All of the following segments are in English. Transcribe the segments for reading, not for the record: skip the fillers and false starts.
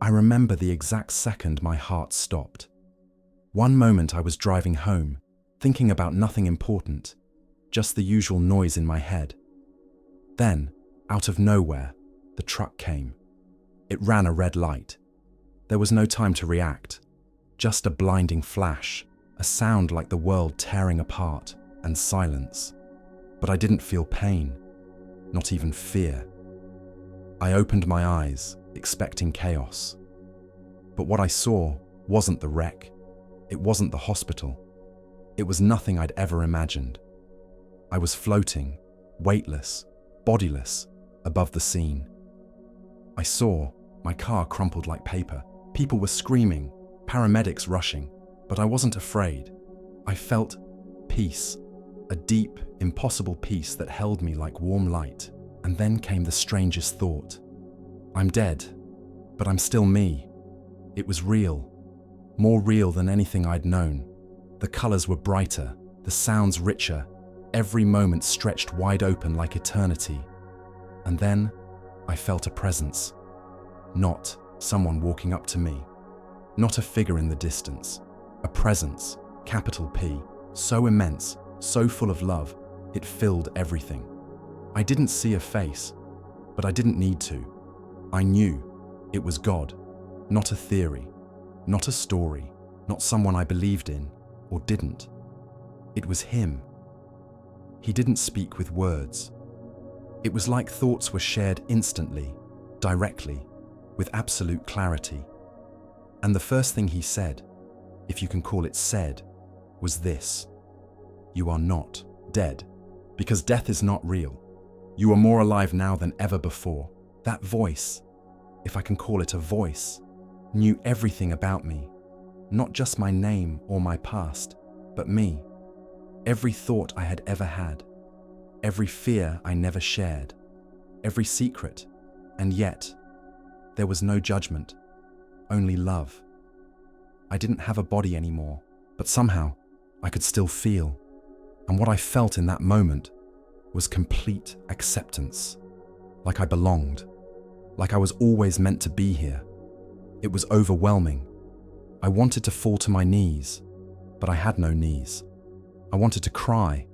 I remember the exact second my heart stopped. One moment I was driving home, thinking about nothing important, just the usual noise in my head. Then, out of nowhere, the truck came. It ran a red light. There was no time to react, just a blinding flash, a sound like the world tearing apart, and silence. But I didn't feel pain, not even fear. I opened my eyes, expecting chaos. But what I saw wasn't the wreck. It wasn't the hospital. It was nothing I'd ever imagined. I was floating, weightless, bodiless, above the scene. I saw my car crumpled like paper. People were screaming, paramedics rushing, but I wasn't afraid. I felt peace, a deep, impossible peace that held me like warm light. And then came the strangest thought. I'm dead, but I'm still me. It was real, more real than anything I'd known. The colors were brighter, the sounds richer, every moment stretched wide open like eternity. And then I felt a presence. Not someone walking up to me, not a figure in the distance. A presence, capital P, so immense, so full of love, it filled everything. I didn't see a face, but I didn't need to. I knew it was God, not a theory, not a story, not someone I believed in or didn't. It was Him. He didn't speak with words. It was like thoughts were shared instantly, directly, with absolute clarity. And the first thing He said, if you can call it said, was this: "You are not dead, because death is not real. You are more alive now than ever before." That voice, if I can call it a voice, knew everything about me, not just my name or my past, but me. Every thought I had ever had, every fear I never shared, every secret, and yet there was no judgment, only love. I didn't have a body anymore, but somehow I could still feel. And what I felt in that moment was complete acceptance, like I belonged, like I was always meant to be here. It was overwhelming. I wanted to fall to my knees, but I had no knees. I wanted to cry,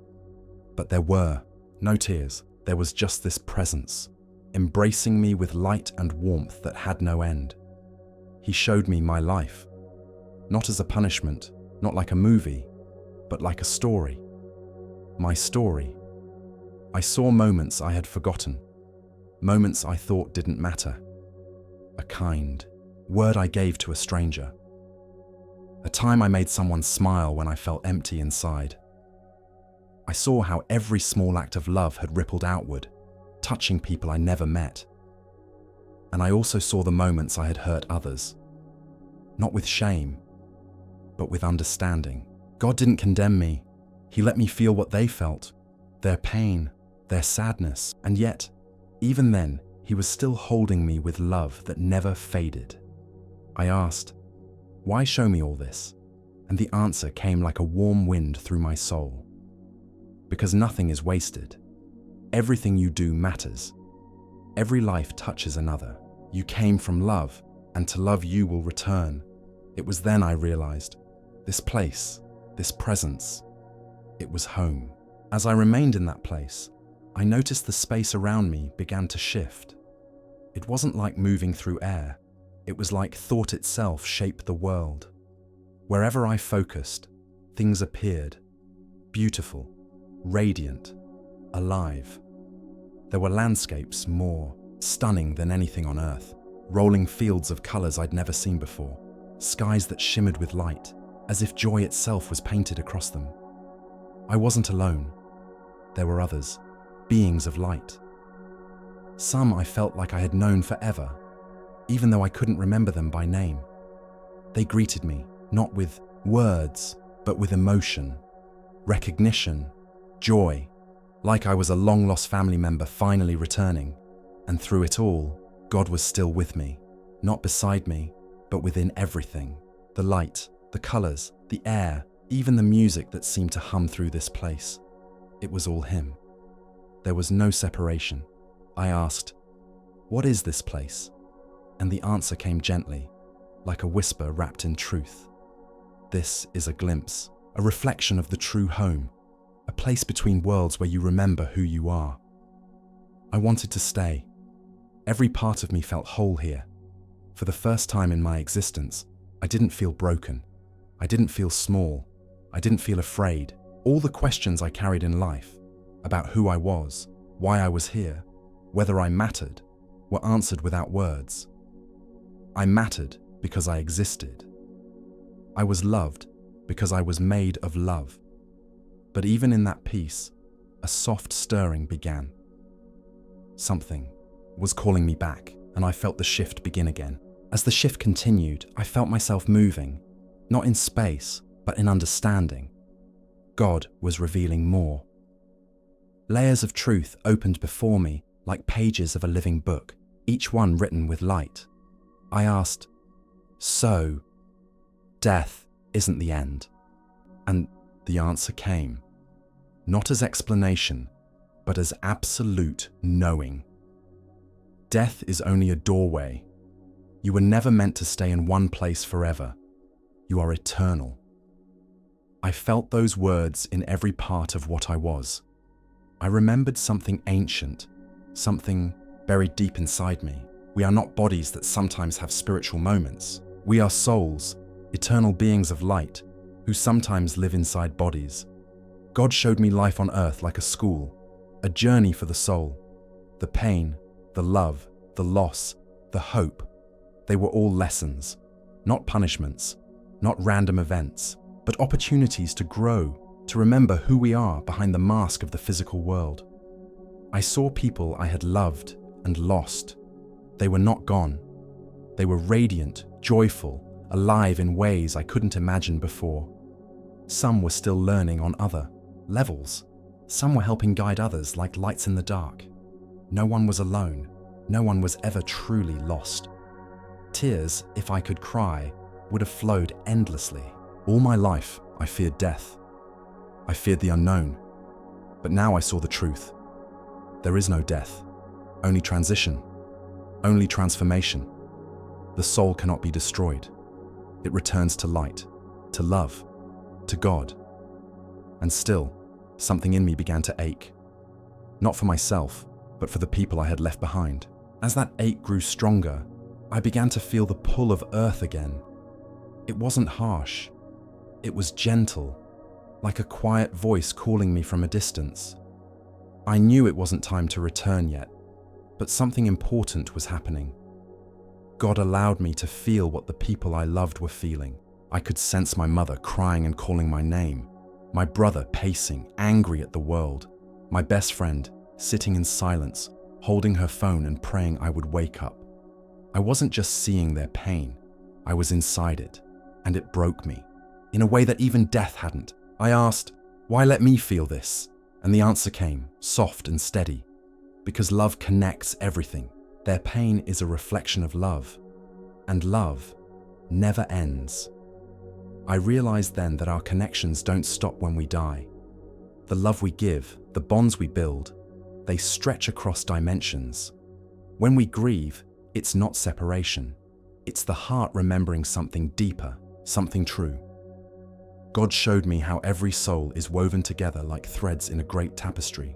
but there were no tears. There was just this presence, embracing me with light and warmth that had no end. He showed me my life, not as a punishment, not like a movie, but like a story. My story. I saw moments I had forgotten, moments I thought didn't matter. A kind word I gave to a stranger. A time I made someone smile when I felt empty inside. I saw how every small act of love had rippled outward, touching people I never met. And I also saw the moments I had hurt others, not with shame, but with understanding. God didn't condemn me. He let me feel what they felt, their pain, their sadness, and yet, even then, He was still holding me with love that never faded. I asked, "Why show me all this?" And the answer came like a warm wind through my soul. Because nothing is wasted. Everything you do matters. Every life touches another. You came from love, and to love you will return. It was then I realized, this place, this presence, it was home. As I remained in that place, I noticed the space around me began to shift. It wasn't like moving through air. It was like thought itself shaped the world. Wherever I focused, things appeared, beautiful, radiant, alive. There were landscapes more stunning than anything on earth, rolling fields of colors I'd never seen before, skies that shimmered with light, as if joy itself was painted across them. I wasn't alone. There were others, beings of light. Some I felt like I had known forever, even though I couldn't remember them by name. They greeted me, not with words, but with emotion, recognition, joy, like I was a long-lost family member finally returning. And through it all, God was still with me, not beside me, but within everything. The light, the colors, the air, even the music that seemed to hum through this place. It was all Him. There was no separation. I asked, "What is this place?" And the answer came gently, like a whisper wrapped in truth. This is a glimpse, a reflection of the true home, a place between worlds where you remember who you are. I wanted to stay. Every part of me felt whole here. For the first time in my existence, I didn't feel broken. I didn't feel small. I didn't feel afraid. All the questions I carried in life, about who I was, why I was here, whether I mattered, were answered without words. I mattered because I existed. I was loved because I was made of love. But even in that peace, a soft stirring began. Something was calling me back, and I felt the shift begin again. As the shift continued, I felt myself moving, not in space, but in understanding. God was revealing more. Layers of truth opened before me like pages of a living book, each one written with light. I asked, so, death isn't the end? And the answer came, not as explanation, but as absolute knowing. Death is only a doorway. You were never meant to stay in one place forever. You are eternal. I felt those words in every part of what I was. I remembered something ancient, something buried deep inside me. We are not bodies that sometimes have spiritual moments. We are souls, eternal beings of light, who sometimes live inside bodies. God showed me life on earth like a school, a journey for the soul. The pain, the love, the loss, the hope, they were all lessons, not punishments, not random events, but opportunities to grow, to remember who we are behind the mask of the physical world. I saw people I had loved and lost. They were not gone. They were radiant, joyful, alive in ways I couldn't imagine before. Some were still learning on other levels. Some were helping guide others like lights in the dark. No one was alone. No one was ever truly lost. Tears, if I could cry, would have flowed endlessly. All my life, I feared death. I feared the unknown. But now I saw the truth. There is no death, only transition, only transformation. The soul cannot be destroyed. It returns to light, to love, to God. And still, something in me began to ache. Not for myself, but for the people I had left behind. As that ache grew stronger, I began to feel the pull of earth again. It wasn't harsh. It was gentle, like a quiet voice calling me from a distance. I knew it wasn't time to return yet, but something important was happening. God allowed me to feel what the people I loved were feeling. I could sense my mother crying and calling my name, my brother pacing, angry at the world, my best friend sitting in silence, holding her phone and praying I would wake up. I wasn't just seeing their pain, I was inside it, and it broke me, in a way that even death hadn't. I asked, why let me feel this? And the answer came, soft and steady, because love connects everything. Their pain is a reflection of love, and love never ends. I realized then that our connections don't stop when we die. The love we give, the bonds we build, they stretch across dimensions. When we grieve, it's not separation. It's the heart remembering something deeper, something true. God showed me how every soul is woven together like threads in a great tapestry.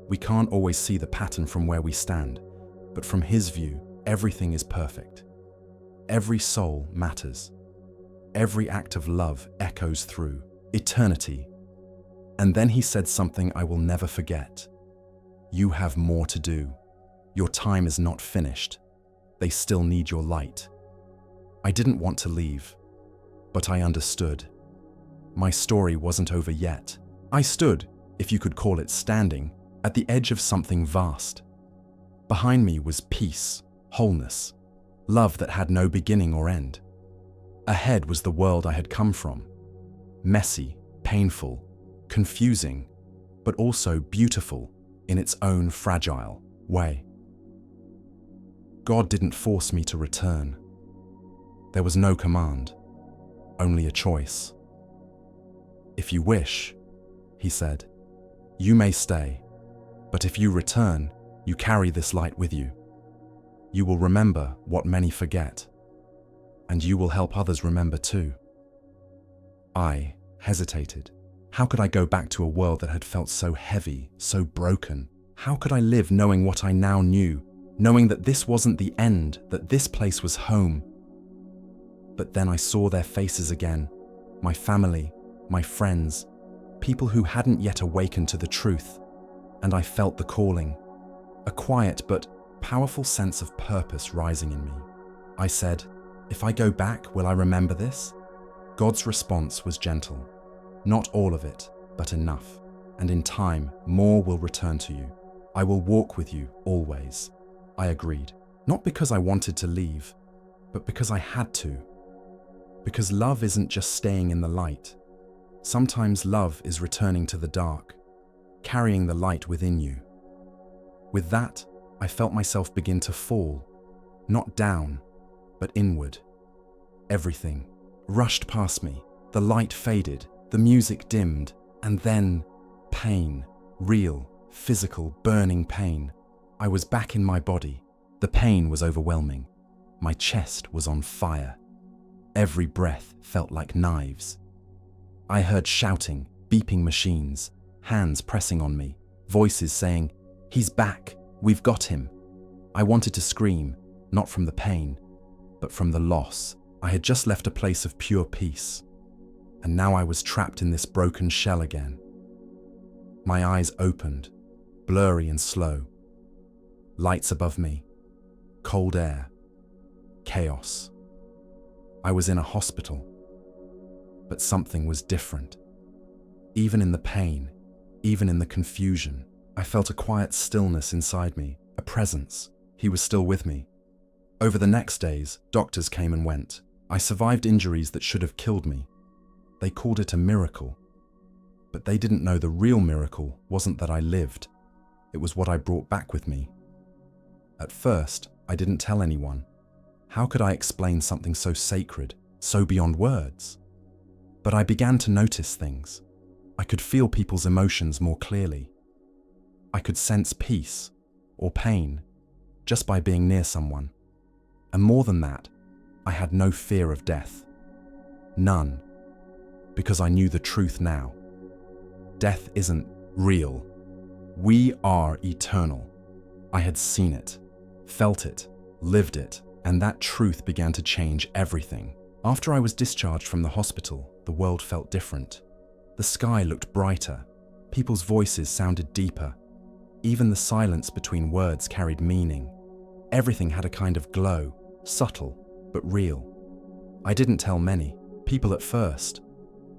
We can't always see the pattern from where we stand, but from His view, everything is perfect. Every soul matters. Every act of love echoes through eternity. And then He said something I will never forget. You have more to do. Your time is not finished. They still need your light. I didn't want to leave, but I understood. My story wasn't over yet. I stood, if you could call it standing, at the edge of something vast. Behind me was peace, wholeness, love that had no beginning or end. Ahead was the world I had come from. Messy, painful, confusing, but also beautiful in its own fragile way. God didn't force me to return. There was no command, only a choice. If you wish, He said, you may stay, but if you return, you carry this light with you. You will remember what many forget, and you will help others remember too. I hesitated. How could I go back to a world that had felt so heavy, so broken? How could I live knowing what I now knew, knowing that this wasn't the end, that this place was home? But then I saw their faces again, my family, my friends, people who hadn't yet awakened to the truth, and I felt the calling, a quiet but powerful sense of purpose rising in me. I said, "If I go back, will I remember this?" God's response was gentle. "Not all of it, but enough. And in time, more will return to you. I will walk with you always." I agreed, not because I wanted to leave, but because I had to. Because love isn't just staying in the light. Sometimes love is returning to the dark, carrying the light within you. With that, I felt myself begin to fall, not down, but inward. Everything rushed past me. The light faded, the music dimmed, and then pain, real, physical, burning pain. I was back in my body. The pain was overwhelming. My chest was on fire. Every breath felt like knives. I heard shouting, beeping machines, hands pressing on me, voices saying, "He's back, we've got him." I wanted to scream, not from the pain, but from the loss. I had just left a place of pure peace, and now I was trapped in this broken shell again. My eyes opened, blurry and slow. Lights above me, cold air, chaos. I was in a hospital, but something was different. Even in the pain, even in the confusion, I felt a quiet stillness inside me, a presence. He was still with me. Over the next days, doctors came and went. I survived injuries that should have killed me. They called it a miracle. But they didn't know the real miracle wasn't that I lived. It was what I brought back with me. At first, I didn't tell anyone. How could I explain something so sacred, so beyond words? But I began to notice things. I could feel people's emotions more clearly. I could sense peace or pain just by being near someone. And more than that, I had no fear of death. None. Because I knew the truth now. Death isn't real. We are eternal. I had seen it, felt it, lived it, and that truth began to change everything. After I was discharged from the hospital, the world felt different. The sky looked brighter. People's voices sounded deeper. Even the silence between words carried meaning. Everything had a kind of glow, subtle, but real. I didn't tell many people at first.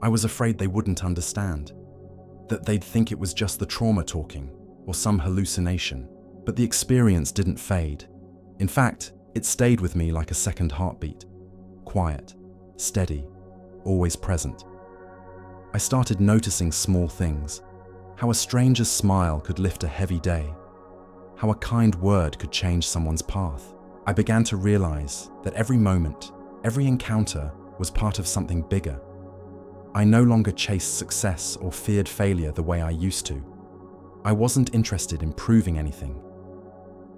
I was afraid they wouldn't understand, that they'd think it was just the trauma talking or some hallucination. But the experience didn't fade. In fact, it stayed with me like a second heartbeat. Quiet, steady, always present. I started noticing small things. How a stranger's smile could lift a heavy day. How a kind word could change someone's path. I began to realize that every moment, every encounter was part of something bigger. I no longer chased success or feared failure the way I used to. I wasn't interested in proving anything.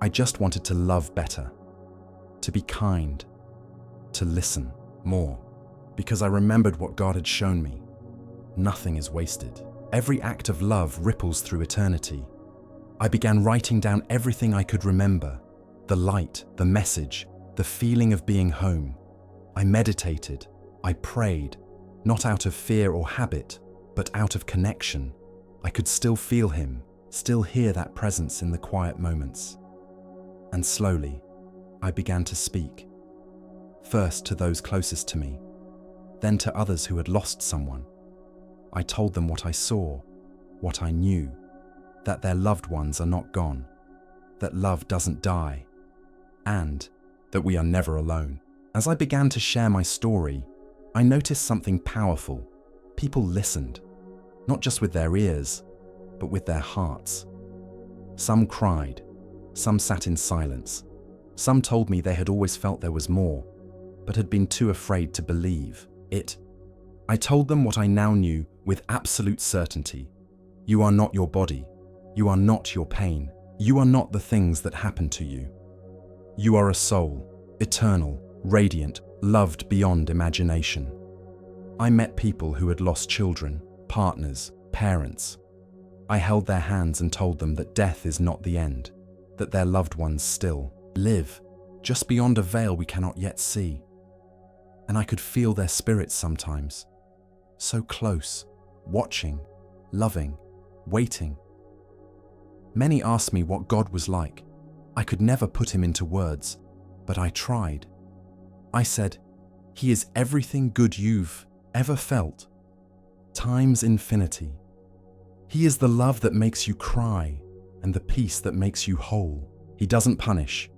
I just wanted to love better, to be kind, to listen more, because I remembered what God had shown me. Nothing is wasted. Every act of love ripples through eternity. I began writing down everything I could remember, the light, the message, the feeling of being home. I meditated, I prayed, not out of fear or habit, but out of connection. I could still feel Him, still hear that presence in the quiet moments. And slowly, I began to speak. First to those closest to me, then to others who had lost someone. I told them what I saw, what I knew, that their loved ones are not gone, that love doesn't die, and that we are never alone. As I began to share my story, I noticed something powerful. People listened, not just with their ears, but with their hearts. Some cried, some sat in silence. Some told me they had always felt there was more, but had been too afraid to believe it. I told them what I now knew with absolute certainty. You are not your body. You are not your pain. You are not the things that happen to you. You are a soul, eternal, radiant, loved beyond imagination. I met people who had lost children, partners, parents. I held their hands and told them that death is not the end, that their loved ones still live, just beyond a veil we cannot yet see. And I could feel their spirits sometimes, so close, watching, loving, waiting. Many asked me what God was like. I could never put him into words, but I tried. I said, he is everything good you've ever felt, times infinity. He is the love that makes you cry and the peace that makes you whole. He doesn't punish.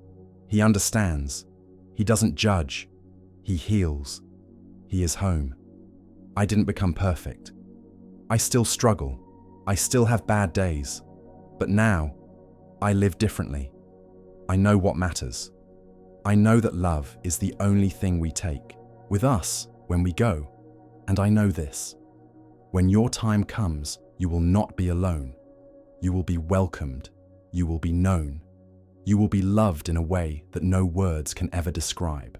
He understands. He doesn't judge. He heals. He is home. I didn't become perfect. I still struggle. I still have bad days. But now, I live differently. I know what matters. I know that love is the only thing we take with us when we go. And I know this. When your time comes, you will not be alone. You will be welcomed. You will be known. You will be loved in a way that no words can ever describe.